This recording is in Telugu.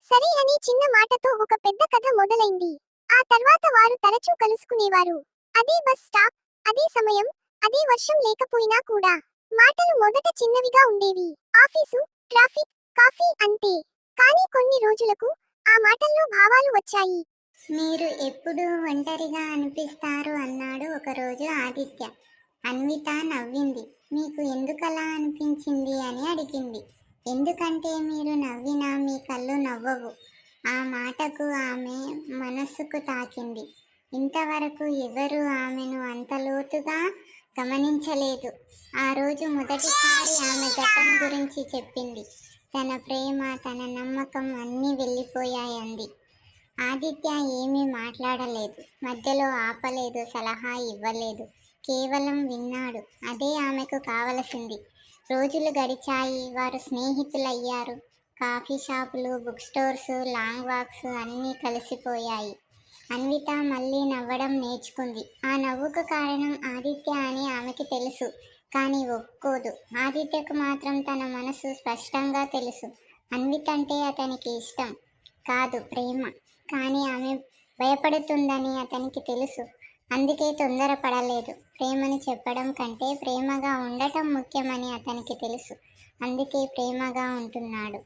సరే అని చిన్న మాటతో ఒక పెద్ద కథ మొదలైంది. ఆ తర్వాత వారు తరచూ కలుసుకునేవారు. అదే బస్ స్టాప్, అదే సమయం, అదే వర్షం లేకపోయినా కూడా. మాటలు మొదట చిన్నవిగా ఉండేవి. ఆఫీసు, ట్రాఫిక్, కాఫీ అంతే. కానీ కొన్ని రోజులకు ఆ మాటల్లో భావాలు వచ్చాయి. మీరు ఎప్పుడు ఒంటరిగా అనిపిస్తారు అన్నాడు ఒకరోజు ఆదిత్య. అన్విత నవ్వింది. మీకు ఎందుకలా అనిపించింది అని అడిగింది. ఎందుకంటే మీరు నవ్వినా మీ కళ్ళు నవ్వవు. ఆ మాటకు ఆమె మనస్సుకు తాకింది. ఇంతవరకు ఎవరు ఆమెను అంత లోతుగా గమనించలేదు. ఆ రోజు మొదటిసారి ఆమె గతం గురించి చెప్పింది. తన ప్రేమ, తన నమ్మకం అన్నీ వెళ్ళిపోయాయంది. ఆదిత్య ఏమీ మాట్లాడలేదు. మధ్యలో ఆపలేదు, సలహా ఇవ్వలేదు. కేవలం విన్నాడు. అదే ఆమెకు కావలసింది. రోజులు గడిచాయి. వారు స్నేహితులయ్యారు. కాఫీ షాపులు, బుక్ స్టోర్స్, లాంగ్ వాక్స్ అన్నీ కలిసిపోయాయి. అన్విత మళ్ళీ నవ్వడం నేర్చుకుంది. ఆ నవ్వుకు కారణం ఆదిత్య అని ఆమెకి తెలుసు. కానీ ఒప్పుకోదు. ఆదిత్యకు మాత్రం తన మనసు స్పష్టంగా తెలుసు. అన్విత అంటే అతనికి ఇష్టం కాదు, ప్రేమ. కానీ ఆమె భయపడుతుందని అతనికి తెలుసు. అందుకే తొందరపడలేదు. ప్రేమని చెప్పడం కంటే ప్రేమగా ఉండటం ముఖ్యమని అతనికి తెలుసు. అందుకే ప్రేమగా ఉంటున్నాడు.